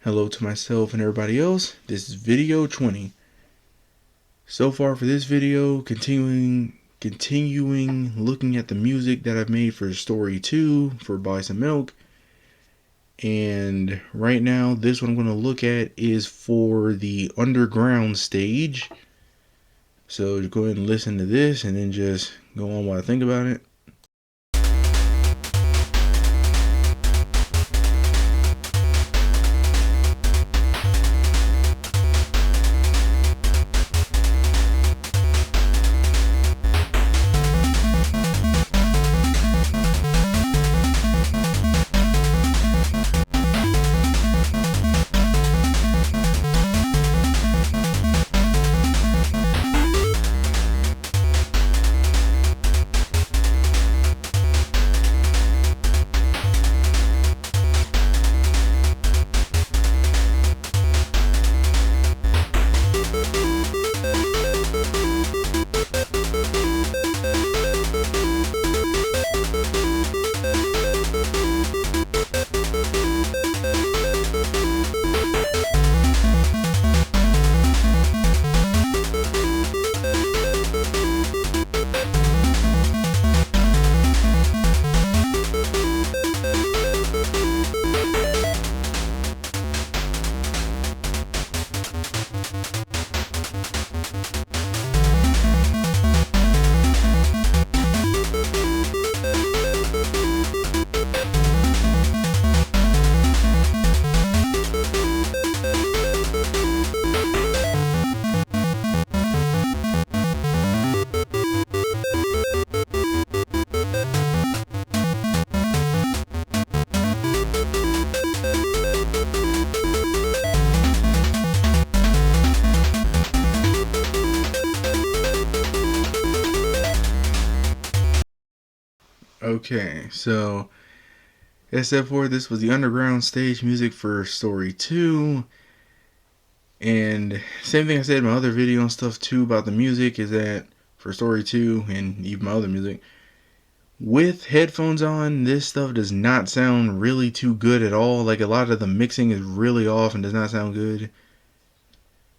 Hello to myself and everybody else. This is video 20. So far for this video, continuing looking at the music that I've made for story 2 for Buy Some Milk. And right now, this one I'm going to look at is for the underground stage. So just go ahead and listen to this and then just go on while I think about it. Okay, so as said before, this was the underground stage music for story 2. And same thing I said in my other video and stuff too about the music is that for story 2 and even my other music, with headphones on, this stuff does not sound really too good at all. Like a lot of the mixing is really off and does not sound good.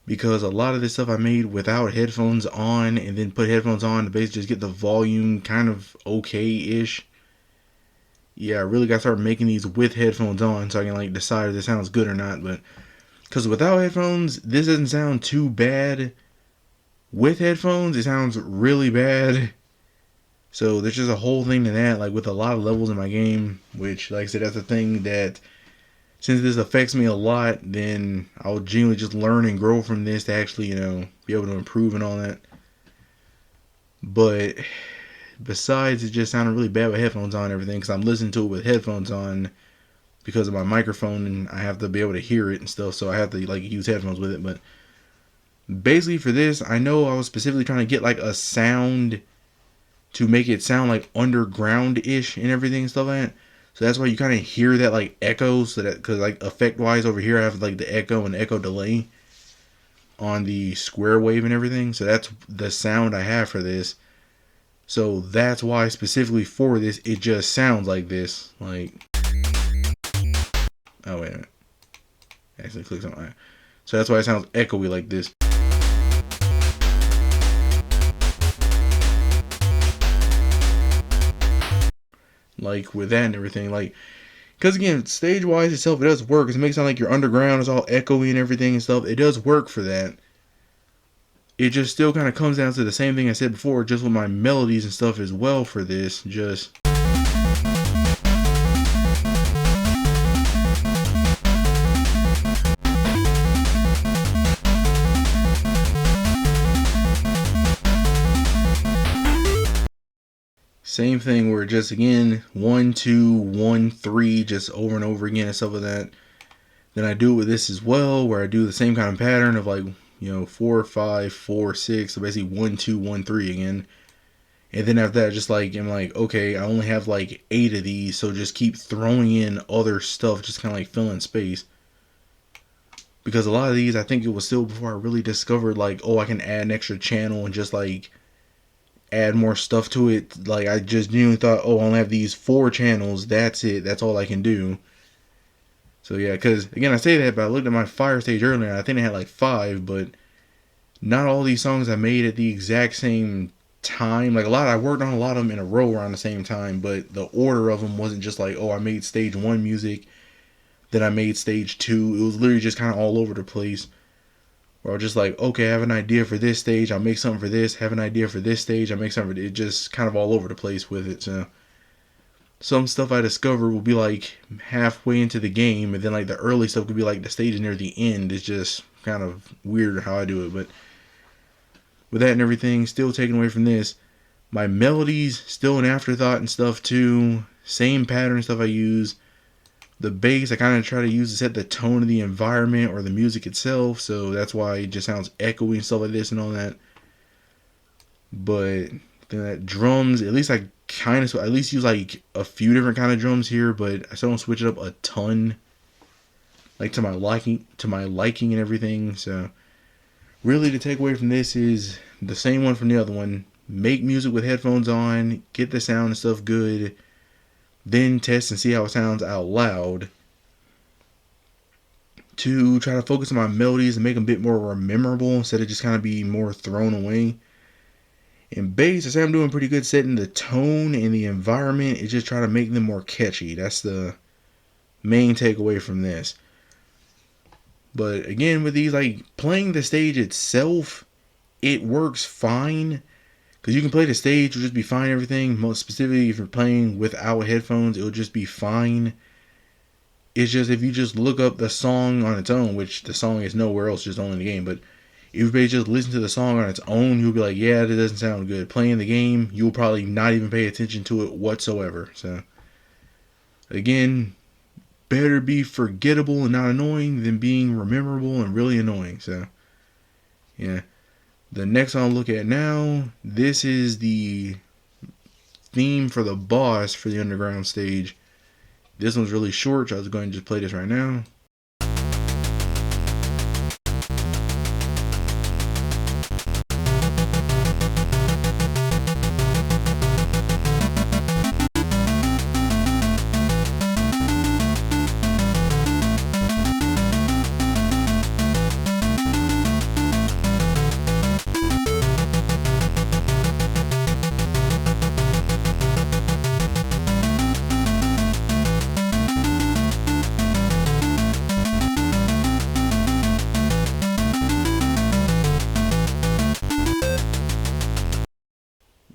Because a lot of this stuff I made without headphones on and then put headphones on to basically just get the volume kind of okay-ish. Yeah, I really got to start making these with headphones on so I can like decide if this sounds good or not. But because without headphones, this doesn't sound too bad. With headphones, it sounds really bad. So there's just a whole thing to that, like with a lot of levels in my game, which like I said, that's the thing that since this affects me a lot, then I'll genuinely just learn and grow from this to actually, be able to improve and all that. But besides, it just sounded really bad with headphones on and everything because I'm listening to it with headphones on because of my microphone and I have to be able to hear it and stuff, so I have to like use headphones with it. But basically for this, I know I was specifically trying to get like a sound to make it sound like underground-ish and everything and stuff like that. So that's why you kind of hear that like echo, so that because like effect wise over here I have like the echo and echo delay on the square wave and everything. So that's the sound I have for this. So that's why specifically for this it just sounds like this. Like, oh wait a minute, actually click something. Right. So that's why it sounds echoey like this. Like with that and everything, like, because again, stage wise itself, it does work. It makes it sound like you're underground, it's all echoey and everything and stuff. It does work for that. It just still kind of comes down to the same thing I said before, just with my melodies and stuff as well for this. Just same thing where just again 1 2 1 3 just over and over again and stuff like that. Then I do it with this as well, where I do the same kind of pattern of like 4 5 4 6, so basically 1 2 1 3 again. And then after that, just like, I'm like, okay, I only have like 8 of these, so just keep throwing in other stuff, just kind of like filling space. Because a lot of these, I think it was still before I really discovered like, oh, I can add an extra channel and just like add more stuff to it. Like, I just genuinely thought, oh, I only have these 4 channels, that's it, that's all I can do. So So yeah, because again, I say that, but I looked at my fire stage earlier, and I think I had like 5, but not all these songs I made at the exact same time. Like I worked on a lot of them in a row around the same time, but the order of them wasn't just like, oh, I made stage 1 music, then I made stage 2. It was literally just kind of all over the place. Or just like, okay, I have an idea for this stage, I'll make something for this. Have an idea for this stage, I'll make something for it. Just kind of all over the place with it. So some stuff I discover will be like halfway into the game, and then like the early stuff could be like the stage near the end. It's just kind of weird how I do it. But with that and everything, still taken away from this, my melodies still an afterthought and stuff too. Same pattern stuff I use. The bass I kind of try to use to set the tone of the environment or the music itself, so that's why it just sounds echoey and stuff like this and all that. But then that drums, at least I kind of at least use like a few different kind of drums here, but I still don't switch it up a ton, like to my liking and everything. So really, the takeaway from this is the same one from the other one. Make music with headphones on, get the sound and stuff good, then test and see how it sounds out loud. To try to focus on my melodies and make them a bit more memorable instead of just kind of be more thrown away. And bass, I say I'm doing pretty good setting the tone and the environment. It's just trying to make them more catchy. That's the main takeaway from this. But again, with these, like playing the stage itself, it works fine. Because you can play the stage, it'll just be fine, everything. Most specifically, if you're playing without headphones, it'll just be fine. It's just, if you just look up the song on its own, which the song is nowhere else, just only in the game, but if you just listen to the song on its own, you'll be like, yeah, that doesn't sound good. Playing the game, you'll probably not even pay attention to it whatsoever. So, again, better be forgettable and not annoying than being memorable and really annoying. So, yeah. The next I'll look at now, this is the theme for the boss for the underground stage. This one's really short, so I was going to just play this right now.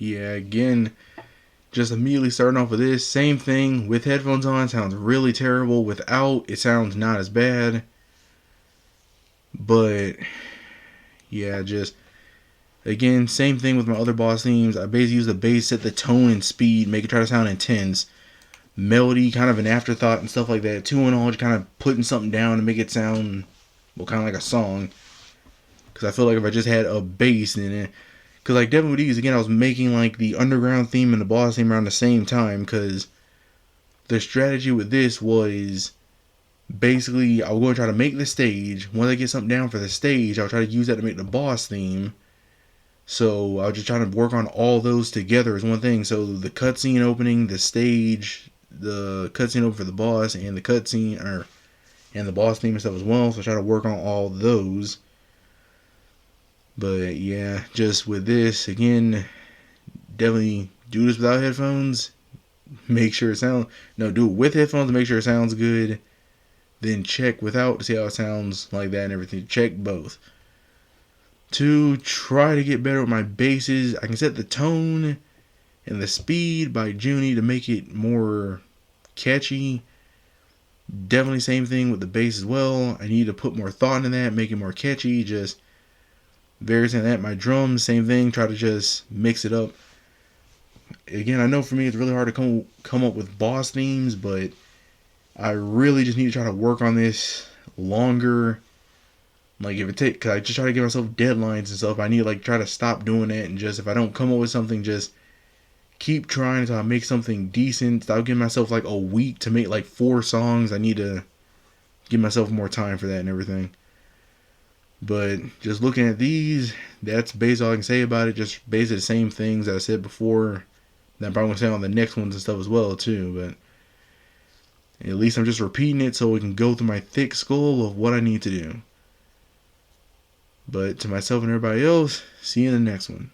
Yeah, again, just immediately starting off with this. Same thing with headphones on. Sounds really terrible. Without, it sounds not as bad. But, yeah, just, again, same thing with my other boss themes. I basically use the bass, set the tone and speed, make it try to sound intense. Melody, kind of an afterthought and stuff like that. Two in all, just kind of putting something down to make it sound, well, kind of like a song. Because I feel like if I just had a bass in it, because like Devil with these, again, I was making like the underground theme and the boss theme around the same time, because the strategy with this was basically I was going to try to make the stage. Once I get something down for the stage, I'll try to use that to make the boss theme. So I was just trying to work on all those together as one thing. So the cutscene opening, the stage, the cutscene open for the boss, and the cutscene and the boss theme and stuff as well. So I try to work on all those. But yeah, just with this, again, definitely do this without headphones. Make sure it sounds, no, do it with headphones to make sure it sounds good. Then check without to see how it sounds like that and everything. Check both. To try to get better with my basses, I can set the tone and the speed by Junie to make it more catchy. Definitely same thing with the bass as well. I need to put more thought into that, make it more catchy. Just various in that. My drums, same thing. Try to just mix it up. Again, I know for me it's really hard to come up with boss themes, but I really just need to try to work on this longer. Like if it takes, cause I just try to give myself deadlines and stuff. I need to like try to stop doing that and just, if I don't come up with something, just keep trying until I make something decent. I'll give myself like a week to make like 4 songs. I need to give myself more time for that and everything. But just looking at these, that's basically all I can say about it. Just basically the same things that I said before. That I'm probably going to say on the next ones and stuff as well too. But At least I'm just repeating it so it can go through my thick skull of what I need to do. But to myself and everybody else, see you in the next one.